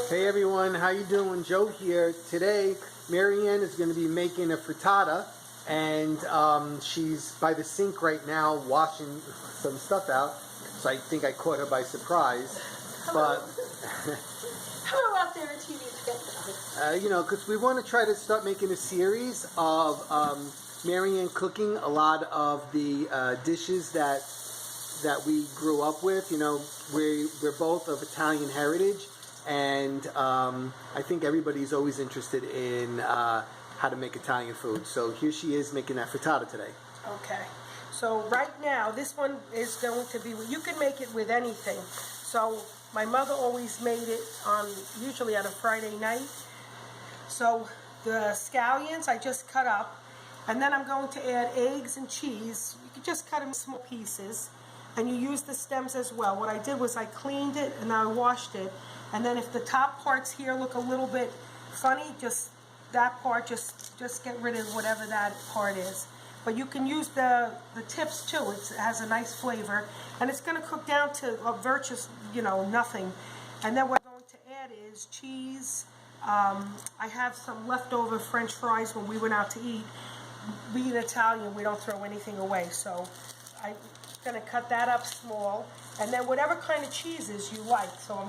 Hey everyone, how you doing? Joe here. Today, MaryAnn is going to be making a frittata, and she's by the sink right now washing some stuff out. So I think I caught her by surprise. Hello. But hello out there in TV. you know, because we want to try to start making a series of MaryAnn cooking a lot of the dishes that we grew up with. You know, we're both of Italian heritage. And I think everybody's always interested in how to make Italian food. So here she is making that frittata today. Okay. So right now, this one is going to be, you can make it with anything. So my mother always made it usually on a Friday night. So the scallions I just cut up. And then I'm going to add eggs and cheese. You can just cut them in small pieces. And you use the stems as well. What I did was I cleaned it and I washed it. And then if the top parts here look a little bit funny, just that part, just get rid of whatever that part is. But you can use the tips too. It has a nice flavor. And it's going to cook down to virtually, nothing. And then what I'm going to add is cheese. I have some leftover French fries when we went out to eat. Being Italian, we don't throw anything away. So I'm going to cut that up small. And then whatever kind of cheeses you like. So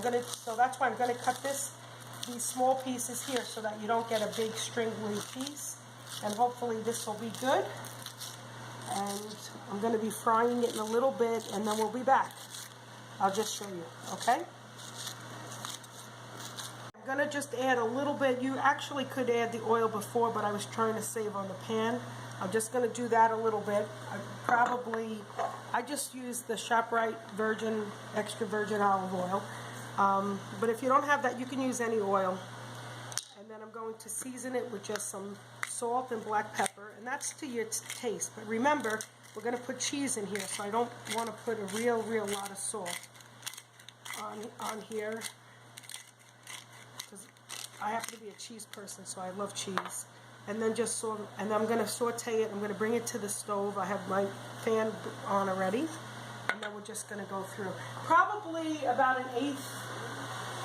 that's why I'm going to cut these small pieces here so that you don't get a big stringly piece. And hopefully this will be good. And I'm going to be frying it in a little bit and then we'll be back. I'll just show you, okay? I'm going to just add a little bit. You actually could add the oil before, but I was trying to save on the pan. I'm just going to do that a little bit. I just use the ShopRite extra virgin olive oil. But if you don't have that, you can use any oil. And then I'm going to season it with just some salt and black pepper. And that's to your taste. But remember, we're going to put cheese in here, so I don't want to put a real lot of salt on here. Because I happen to be a cheese person, so I love cheese. And then and I'm going to saute it. I'm going to bring it to the stove. I have my pan on already. And then we're just going to go through. Probably about an eighth,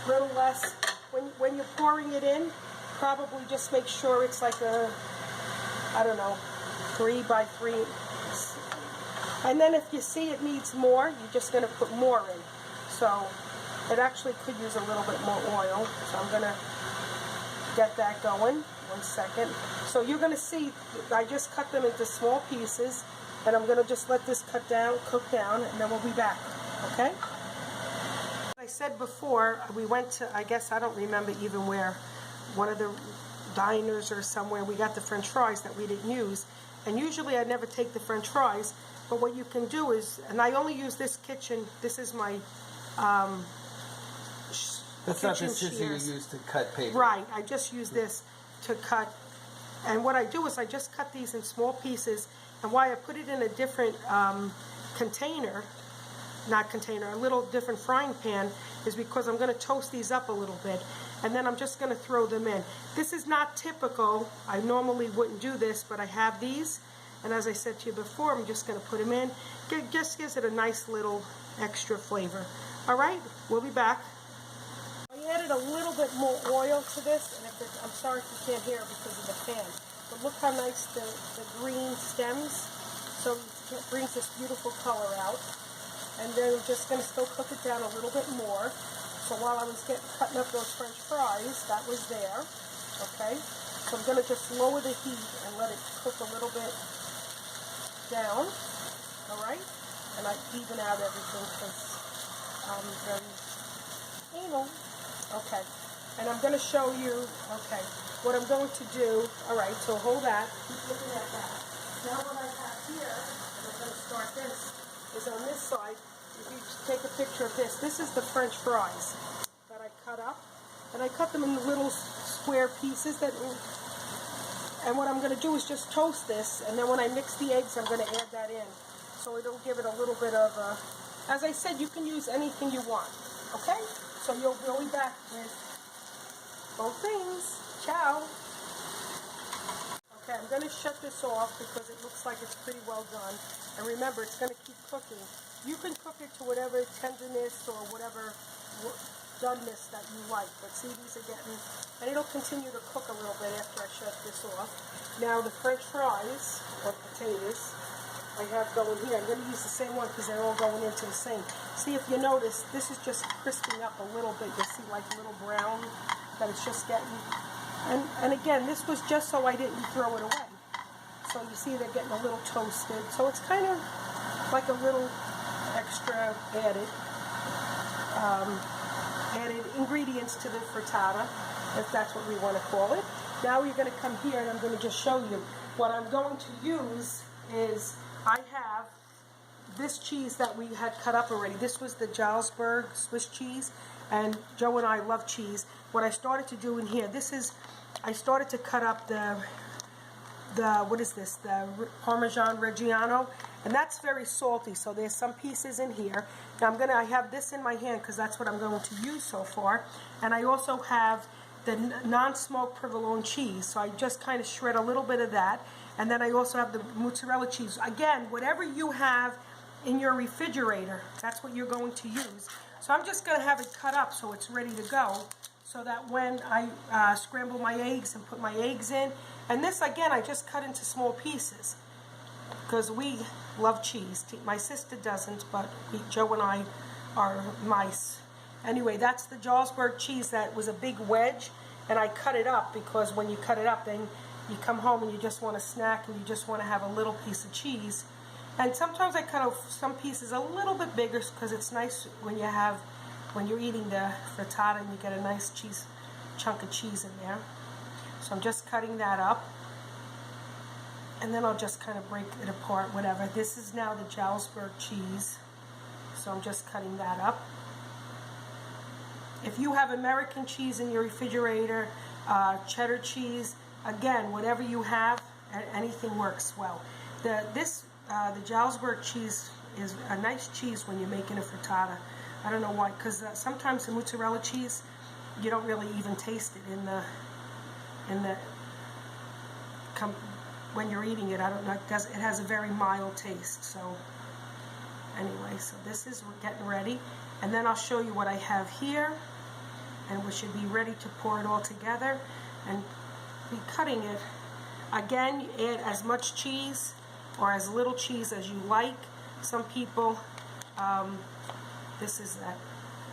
little less. When you're pouring it in, probably just make sure it's like 3 by 3. And then if you see it needs more, you're just going to put more in. So it actually could use a little bit more oil. So I'm going to get that going. 1 second. So you're going to see, I just cut them into small pieces, and I'm going to just let this cook down, and then we'll be back, okay? As I said before, we went to, I guess I don't remember even where, one of the diners or somewhere, we got the French fries that we didn't use, and usually I never take the French fries, but what you can do is, and I only use this kitchen, this is my That's not the scissors you use to cut paper. Right, I just use this to cut, and what I do is I just cut these in small pieces, and why I put it in a different a little different frying pan is because I'm going to toast these up a little bit, and then I'm just going to throw them in. This is not typical. I normally wouldn't do this, but I have these, and as I said to you before, I'm just going to put them in. It just gives it a nice little extra flavor. All right, we'll be back. I added a little bit more oil to this, and I'm sorry if you can't hear it because of the pan, but look how nice the green stems, so it brings this beautiful color out. And then I'm just going to still cook it down a little bit more. So while I was cutting up those French fries, that was there, okay? So I'm going to just lower the heat and let it cook a little bit down, all right? And I even out everything because I'm very anal. Okay, and I'm going to show you, okay, what I'm going to do. All right, so hold that. Keep looking at that. Now what I have here, and I'm going to start this, is on this side, if you take a picture of this, this is the French fries that I cut up. And I cut them in little square pieces. And what I'm going to do is just toast this, and then when I mix the eggs, I'm going to add that in. So it'll give it a little bit of, as I said, you can use anything you want, okay? So you'll be back with both things. Ciao. Okay, I'm going to shut this off because it looks like it's pretty well done. And remember, it's going to keep cooking. You can cook it to whatever tenderness or whatever doneness that you like. But see, these are getting, and it'll continue to cook a little bit after I shut this off. Now the French fries, or potatoes, I have going here. I'm going to use the same one because they're all going into the same. See, if you notice, this is just crisping up a little bit. You see like a little brown that it's just getting. And again, this was just so I didn't throw it away. So you see they're getting a little toasted. So it's kind of like a little extra added ingredients to the frittata, if that's what we want to call it. Now we're going to come here and I'm going to just show you. What I'm going to use is, I have this cheese that we had cut up already. This was the Jarlsberg Swiss cheese, and Joe and I love cheese. What I started to do in here, I started to cut up the what is this? The Parmesan Reggiano, and that's very salty. So there's some pieces in here. Now I have this in my hand because that's what I'm going to use so far, and I also have the non-smoked provolone cheese. So I just kind of shred a little bit of that. And then I also have the mozzarella cheese. Again, whatever you have in your refrigerator, that's what you're going to use. So I'm just going to have it cut up so it's ready to go, so that when I scramble my eggs and put my eggs in, and this again I just cut into small pieces because we love cheese. My sister doesn't, but Joe and I are mice. Anyway, that's the Jarlsberg cheese that was a big wedge, and I cut it up because when you cut it up, then you come home and you just want a snack and you just want to have a little piece of cheese. And sometimes I cut off some pieces a little bit bigger because it's nice when you're eating the frittata and you get a nice chunk of cheese in there. So I'm just cutting that up. And then I'll just kind of break it apart, whatever. This is now the Jarlsberg cheese. So I'm just cutting that up. If you have American cheese in your refrigerator, cheddar cheese, again, whatever you have, anything works well. The Jarlsberg cheese is a nice cheese when you're making a frittata. I don't know why, because sometimes the mozzarella cheese, you don't really even taste it when you're eating it. I don't know. It has a very mild taste. So anyway, so this is getting ready, and then I'll show you what I have here, and we should be ready to pour it all together and be cutting it. Again, you add as much cheese or as little cheese as you like. Some people, this is that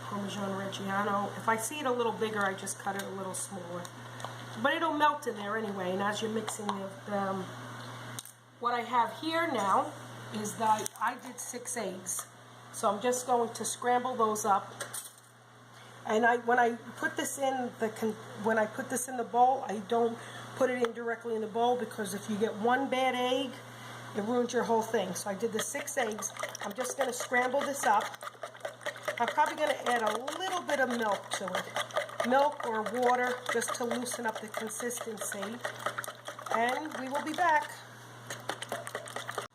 Parmesan Reggiano. If I see it a little bigger, I just cut it a little smaller. But it'll melt in there anyway, and as you're mixing what I have here now is that I did 6 eggs. So I'm just going to scramble those up. And when I put this in the bowl, I don't put it in directly in the bowl, because if you get one bad egg, it ruins your whole thing. So I did the 6 eggs. I'm just going to scramble this up. I'm probably going to add a little bit of milk to it. Milk or water, just to loosen up the consistency. And we will be back.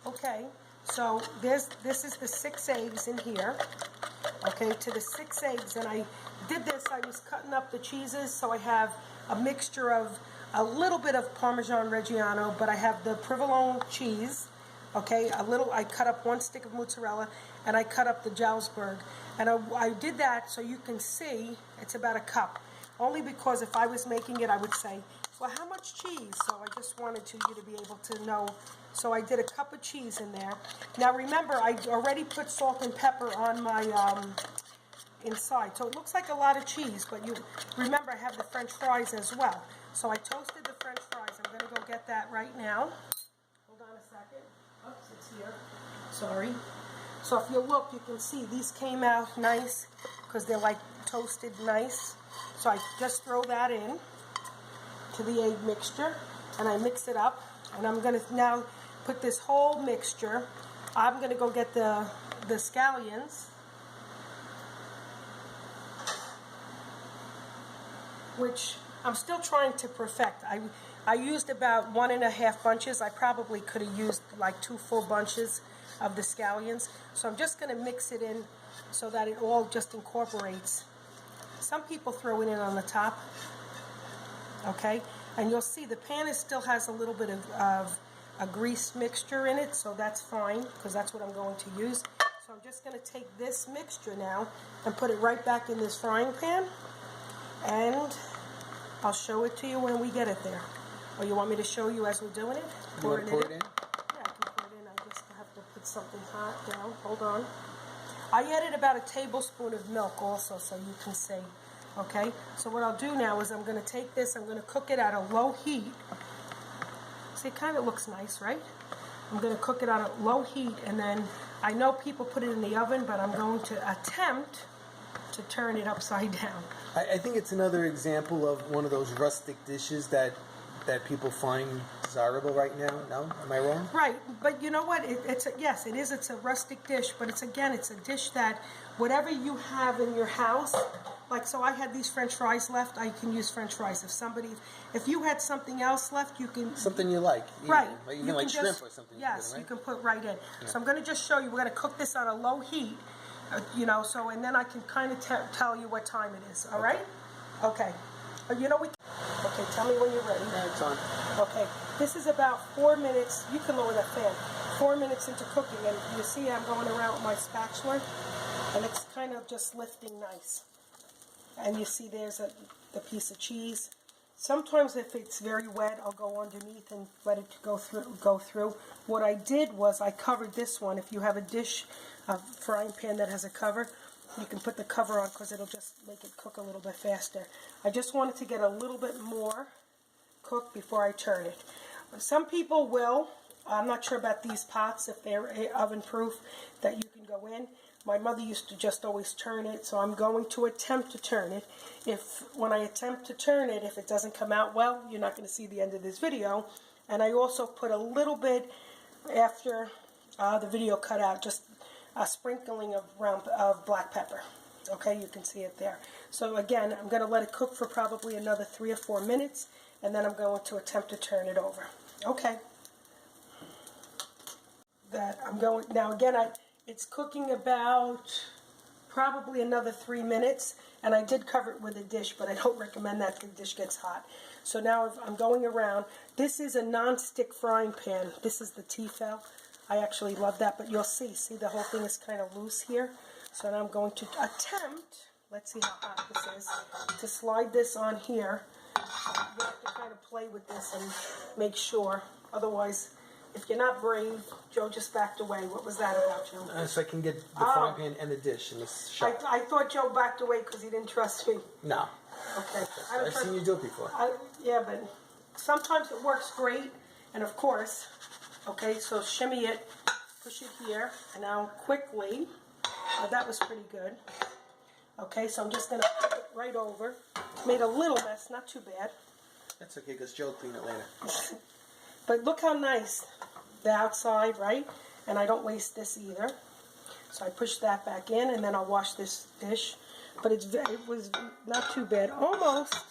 Okay, so this is the 6 eggs in here. Okay, to the 6 eggs, and I did this, I was cutting up the cheeses, so I have a mixture of a little bit of Parmesan Reggiano, but I have the provolone cheese, okay, I cut up 1 stick of mozzarella, and I cut up the Jarlsberg, and I did that so you can see it's about a cup, only because if I was making it, I would say, well, how much cheese? So I just wanted you to be able to know. So I did a cup of cheese in there. Now remember, I already put salt and pepper on my inside. So it looks like a lot of cheese, but you remember I have the French fries as well. So I toasted the French fries. I'm going to go get that right now. Hold on a second. Oops, it's here. Sorry. So if you look, you can see these came out nice because they're like toasted nice. So I just throw that in to the egg mixture, and I mix it up, and I'm going to now put this whole mixture. I'm going to go get the scallions, which I'm still trying to perfect. I used about 1.5 bunches. I probably could have used like 2 full bunches of the scallions. So I'm just going to mix it in so that it all just incorporates. Some people throw it in on the top. Okay, and you'll see the pan still has a little bit of a grease mixture in it, so that's fine, because that's what I'm going to use. So I'm just going to take this mixture now and put it right back in this frying pan, and I'll show it to you when we get it there. Or you want me to show you as we're doing it? You want to pour it in? Yeah, I can pour it in. I just have to put something hot down. Hold on. I added about a tablespoon of milk also, so you can see. Okay, so what I'll do now is I'm going to take this, I'm going to cook it at a low heat. See, it kind of looks nice, right? I'm going to cook it on a low heat, and then I know people put it in the oven, but I'm going to attempt to turn it upside down. I think it's another example of one of those rustic dishes that people find desirable right now. No, am I wrong? Right, but you know what? It's a rustic dish, but it's a dish that whatever you have in your house, like, so I had these French fries left. I can use French fries. If you had something else left, you can something you like, right? Like, you like shrimp or something. Yes, right? you can put right in. Yeah. So I'm going to just show you. We're going to cook this on a low heat, So and then I can kind of tell you what time it is. All right? Okay. Okay, tell me when you're ready. Yeah, it's on. Okay, this is about 4 minutes. You can lower that fan. 4 minutes into cooking, and you see I'm going around with my spatula, and it's kind of just lifting nice. And you see there's the piece of cheese. Sometimes if it's very wet, I'll go underneath and let it go through. What I did was I covered this one. If you have a frying pan that has a cover, you can put the cover on because it'll just make it cook a little bit faster. I just wanted to get a little bit more cooked before I turn it. Some people will. I'm not sure about these pots, if they're oven proof, that you can go in. My mother used to just always turn it, so I'm going to attempt to turn it. When I attempt to turn it, if it doesn't come out well, you're not going to see the end of this video. And I also put a little bit after the video cut out, just a sprinkling of black pepper. Okay, you can see it there. So again, I'm going to let it cook for probably another 3 or 4 minutes, and then I'm going to attempt to turn it over. Okay. Now again, it's cooking about probably another 3 minutes, and I did cover it with a dish, but I don't recommend that the dish gets hot. So now I'm going around. This is a non-stick frying pan. This is the Tefal. I actually love that, but you'll see the whole thing is kind of loose here. So now I'm going to attempt, let's see how hot this is, to slide this on here. You have to kind of play with this and make sure. Otherwise, if you're not brave, Joe just backed away. What was that about, Joe? So I can get the frying pan and the dish in this shot. I thought Joe backed away because he didn't trust me. No. Okay. I've seen you do it before. Yeah, but sometimes it works great. And of course, okay, so shimmy it, push it here, and now quickly. That was pretty good. Okay, so I'm just going to put it right over. Made a little mess, not too bad. That's okay, because Joe will clean it later. But look how nice the outside, right? And I don't waste this either. So I push that back in, and then I'll wash this dish. But it was not too bad, almost.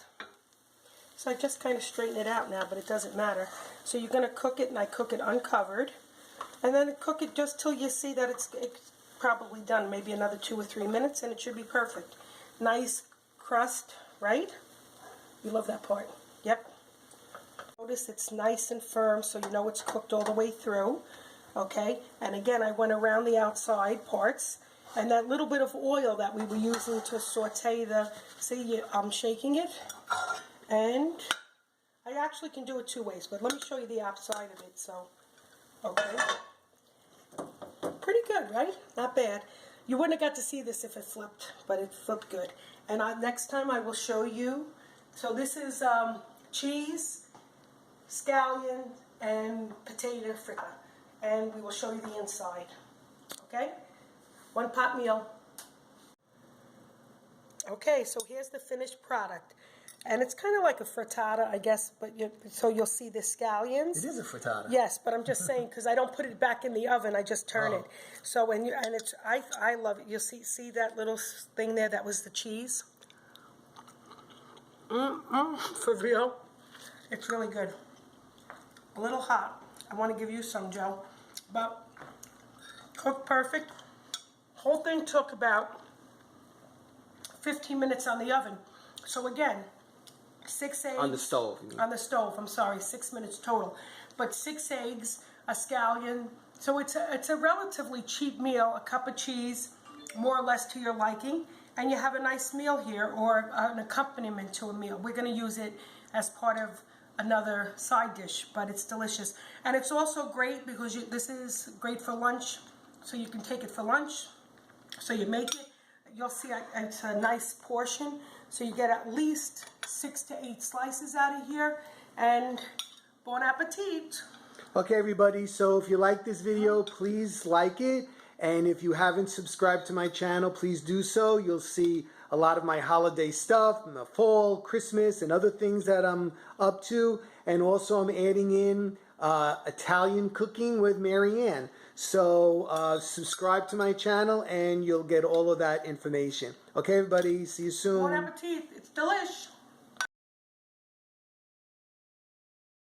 So I just kind of straighten it out now, but it doesn't matter. So you're going to cook it, and I cook it uncovered. And then cook it just till you see that it's probably done. Maybe another 2 or 3 minutes, and it should be perfect. Nice crust, right? You love that part. Yep. Notice it's nice and firm, so you know it's cooked all the way through. Okay, and again, I went around the outside parts, and that little bit of oil that we were using to saute I'm shaking it, and I actually can do it 2 ways, but let me show you the outside of it. So, okay, pretty good, right? Not bad. You wouldn't have got to see this if it flipped, but it flipped good. And next time I will show you. So this is cheese, scallion, and potato frittata. And we will show you the inside. Okay? 1 pot meal. Okay, so here's the finished product. And it's kind of like a frittata, I guess, but so you'll see the scallions. It is a frittata. Yes, but I'm just saying, because I don't put it back in the oven, I just turn it. So I love it. You'll see that little thing there, that was the cheese. For real. It's really good. A little hot. I want to give you some, Joe. But cooked perfect. Whole thing took about 15 minutes on the oven. So again, 6 eggs. On the stove. On the stove, I'm sorry, 6 minutes total. But 6 eggs, a scallion, So it's a relatively cheap meal, a cup of cheese, more or less to your liking, and you have a nice meal here, or an accompaniment to a meal. We're going to use it as part of another side dish, but it's delicious. And it's also great because this is great for lunch, so you can take it for lunch. So you make it, you'll see it's a nice portion, so you get at least 6 to 8 slices out of here, and bon appetit. Okay, everybody, so if you like this video, please like it. And if you haven't subscribed to my channel, please do so. You'll see a lot of my holiday stuff in the fall, Christmas, and other things that I'm up to. And also I'm adding in Italian cooking with MaryAnn. So subscribe to my channel and you'll get all of that information. Okay, everybody, see you soon. Bon appetit. It's delish.